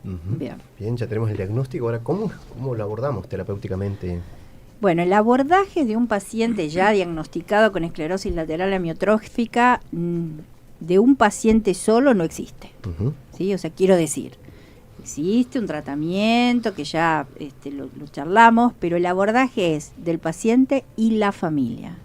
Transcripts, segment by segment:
Uh-huh. Bien, ya tenemos el diagnóstico. Ahora, ¿cómo lo abordamos terapéuticamente? Bueno, el abordaje de un paciente ya diagnosticado con esclerosis lateral amiotrófica de un paciente solo no existe. Uh-huh. ¿Sí? O sea, quiero decir, existe un tratamiento que ya lo charlamos, pero el abordaje es del paciente y la familia.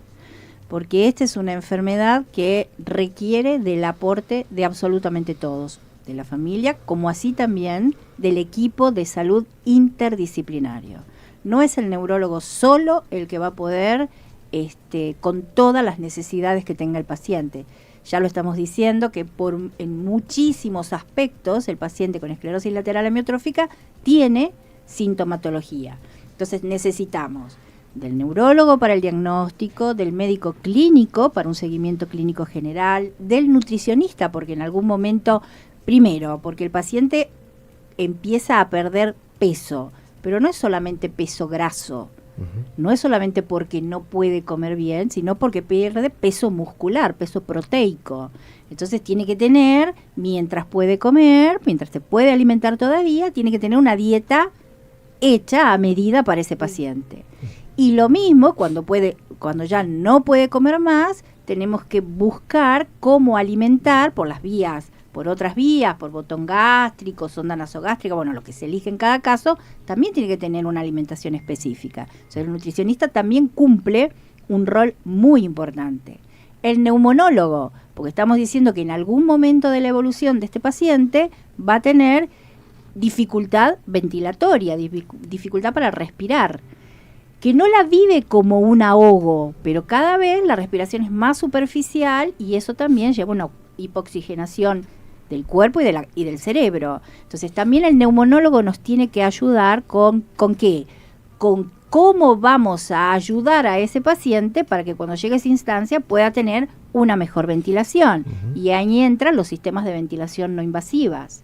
Porque esta es una enfermedad que requiere del aporte de absolutamente todos, de la familia, como así también del equipo de salud interdisciplinario. No es el neurólogo solo el que va a poder con todas las necesidades que tenga el paciente. Ya lo estamos diciendo que en muchísimos aspectos el paciente con esclerosis lateral amiotrófica tiene sintomatología. Entonces necesitamos del neurólogo para el diagnóstico, del médico clínico para un seguimiento clínico general, del nutricionista, porque en algún momento, primero, porque el paciente empieza a perder peso, pero no es solamente peso graso, no es solamente porque no puede comer bien, sino porque pierde peso muscular, peso proteico. Entonces tiene que tener, mientras puede comer, mientras se puede alimentar todavía, tiene que tener una dieta hecha a medida para ese paciente. Y lo mismo cuando ya no puede comer más, tenemos que buscar cómo alimentar por otras vías, por botón gástrico, sonda nasogástrica, bueno, lo que se elige en cada caso, también tiene que tener una alimentación específica. O sea, el nutricionista también cumple un rol muy importante. El neumonólogo, porque estamos diciendo que en algún momento de la evolución de este paciente va a tener dificultad ventilatoria, dificultad para respirar, que no la vive como un ahogo, pero cada vez la respiración es más superficial y eso también lleva a una hipoxigenación del cuerpo y del cerebro. Entonces también el neumonólogo nos tiene que ayudar ¿con qué? Con cómo vamos a ayudar a ese paciente para que cuando llegue a esa instancia pueda tener una mejor ventilación. Uh-huh. Y ahí entran los sistemas de ventilación no invasivas.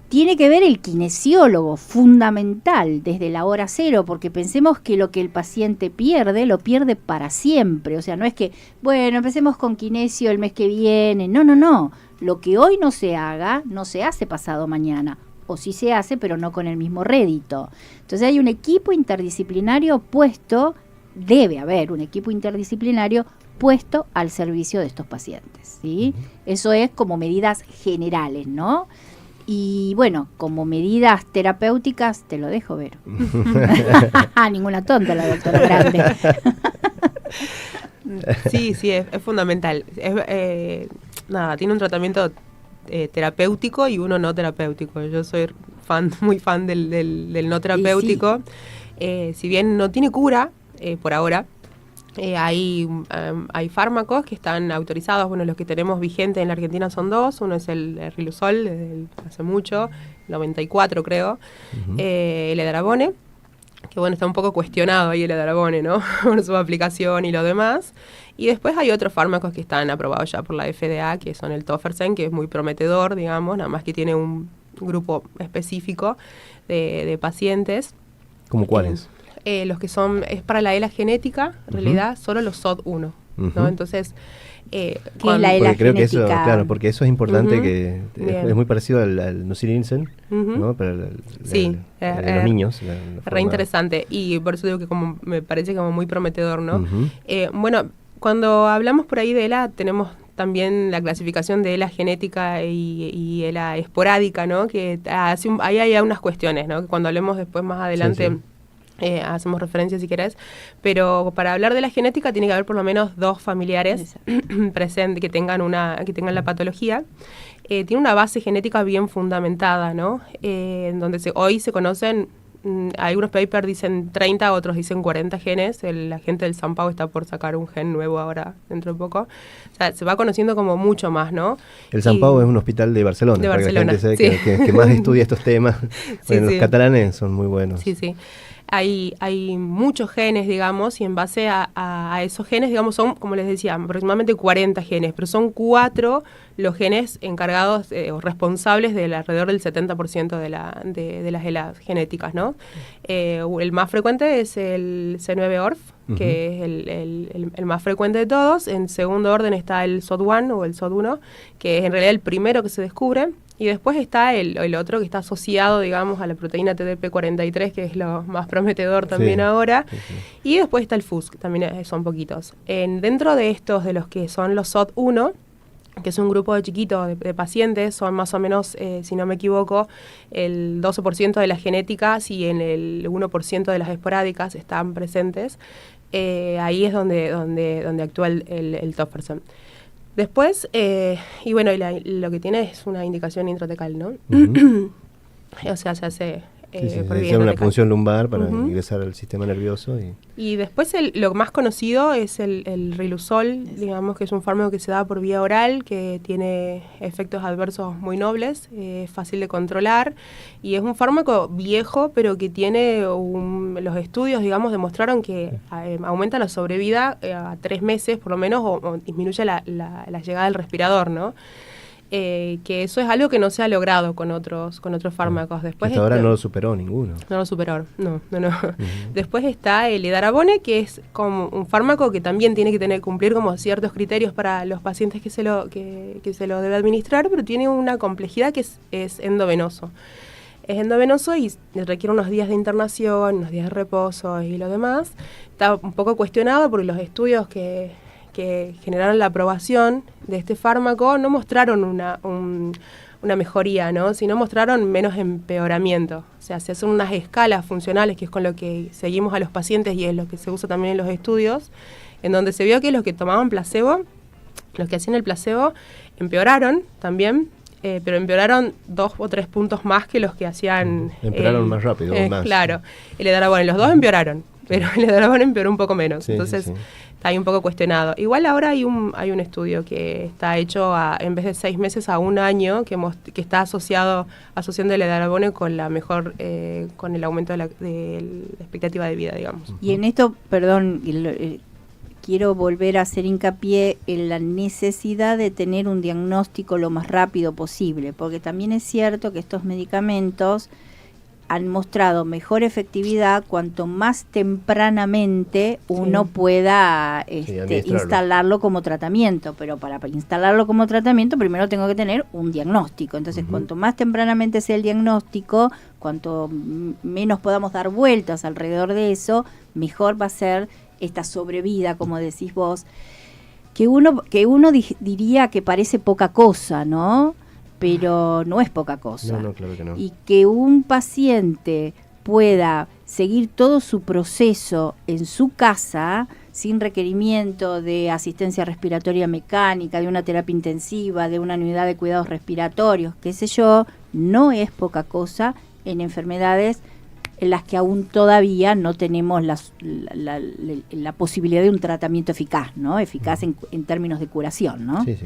Tiene que ver el kinesiólogo, fundamental, desde la hora cero, porque pensemos que lo que el paciente pierde, lo pierde para siempre. O sea, no es que, bueno, empecemos con kinesio el mes que viene. No. Lo que hoy no se haga, no se hace pasado mañana. O sí se hace, pero no con el mismo rédito. Entonces hay un equipo interdisciplinario debe haber un equipo interdisciplinario puesto al servicio de estos pacientes, ¿sí? Uh-huh. Eso es como medidas generales, ¿no? Y bueno, como medidas terapéuticas, te lo dejo ver. Ninguna tonta la doctora Grande. Sí, es fundamental. Tiene un tratamiento terapéutico y uno no terapéutico. Yo soy muy fan del no terapéutico. Sí. Si bien no tiene cura por ahora, hay fármacos que están autorizados. Bueno, los que tenemos vigentes en la Argentina son dos. Uno es el Riluzol, desde hace mucho, 94 creo. Uh-huh. El Edarabone, que bueno, está un poco cuestionado ahí el Edarabone, ¿no? Por su aplicación y lo demás. Y después hay otros fármacos que están aprobados ya por la FDA, que son el Tofersen, que es muy prometedor, digamos, nada más que tiene un grupo específico de pacientes. ¿Cómo cuáles? Los que es para la ELA genética, en realidad, solo los SOD1, uh-huh. ¿no? Entonces, ¿qué es la ELA creo genética? Que eso, claro, porque eso es importante, uh-huh. que es muy parecido al nusininsen, uh-huh. ¿no? Para los niños. Re interesante, y por eso digo que como me parece como muy prometedor, ¿no? Uh-huh. Bueno, cuando hablamos por ahí de ELA, tenemos también la clasificación de ELA genética y ELA esporádica, ¿no? Que ahí hay unas cuestiones, ¿no? Que cuando hablemos después más adelante... Sí. Hacemos referencia si querés, pero para hablar de la genética tiene que haber por lo menos dos familiares presentes que tengan la patología. Tiene una base genética bien fundamentada, ¿no? Donde hoy se conocen, algunos papers dicen 30, otros dicen 40 genes. La gente del San Pau está por sacar un gen nuevo ahora, dentro de poco. O sea, se va conociendo como mucho más, ¿no? El San Pau es un hospital de Barcelona, para que la gente sepa que más estudia estos temas. Bueno, los catalanes son muy buenos. Sí. Hay muchos genes, digamos, y en base a esos genes, digamos, son, como les decía, aproximadamente 40 genes, pero son 4 los genes encargados o responsables del alrededor del 70% de las ELAs genéticas, ¿no? El más frecuente es el C9orf, uh-huh. que es el más frecuente de todos. En segundo orden está el SOD1 o el SOD1, que es en realidad el primero que se descubre. Y después está el otro que está asociado, digamos, a la proteína TDP43, que es lo más prometedor también ahora. Sí. Y después está el FUS, que también son poquitos. Dentro de estos, de los que son los SOT1, que es un grupo de chiquitos de pacientes, son más o menos, si no me equivoco, el 12% de las genéticas y en el 1% de las esporádicas están presentes. Ahí es donde actúa el tofersen. Después, y bueno, lo que tiene es una indicación intratecal, ¿no? Uh-huh. O sea, se hace por vía una punción lumbar para ingresar al sistema nervioso. Y después lo más conocido es el Riluzol, digamos que es un fármaco que se da por vía oral, que tiene efectos adversos muy nobles, fácil de controlar, y es un fármaco viejo, pero que tiene los estudios, digamos, demostraron que aumenta la sobrevida a 3 meses por lo menos, o disminuye la llegada del respirador, ¿no? Que eso es algo que no se ha logrado con otros fármacos. Después hasta ahora no lo superó ninguno. No lo superó, no. Uh-huh. Después está el edarabone, que es como un fármaco que también tiene que cumplir como ciertos criterios para los pacientes que se lo debe administrar, pero tiene una complejidad que es endovenoso. Es endovenoso y requiere unos días de internación, unos días de reposo y lo demás. Está un poco cuestionado porque los estudios que generaron la aprobación de este fármaco no mostraron una mejoría, ¿no? Sino mostraron menos empeoramiento. O sea, se hacen unas escalas funcionales, que es con lo que seguimos a los pacientes y es lo que se usa también en los estudios, en donde se vio que los que tomaban placebo, los que hacían el placebo, empeoraron también, pero empeoraron 2 o 3 puntos más que los que hacían... Empeoraron más rápido, más. Claro. El edarabone, los dos empeoraron, pero el edarabone empeoró un poco menos. Sí, entonces... Sí. Está ahí un poco cuestionado. Igual ahora hay un estudio que está hecho en vez de 6 meses a 1 año, que está asociando el edarabone con con el aumento de la expectativa de vida, digamos. Y en esto, perdón, quiero volver a hacer hincapié en la necesidad de tener un diagnóstico lo más rápido posible, porque también es cierto que estos medicamentos han mostrado mejor efectividad cuanto más tempranamente uno pueda instalarlo como tratamiento, pero para instalarlo como tratamiento primero tengo que tener un diagnóstico. Entonces, cuanto más tempranamente sea el diagnóstico, cuanto menos podamos dar vueltas alrededor de eso, mejor va a ser esta sobrevida, como decís vos, que uno diría que parece poca cosa, ¿no? Pero no es poca cosa. No, claro que no. Y que un paciente pueda seguir todo su proceso en su casa sin requerimiento de asistencia respiratoria mecánica, de una terapia intensiva, de una unidad de cuidados respiratorios, qué sé yo, no es poca cosa en enfermedades en las que aún todavía no tenemos la posibilidad de un tratamiento eficaz, ¿no? Eficaz en términos de curación, ¿no? Sí.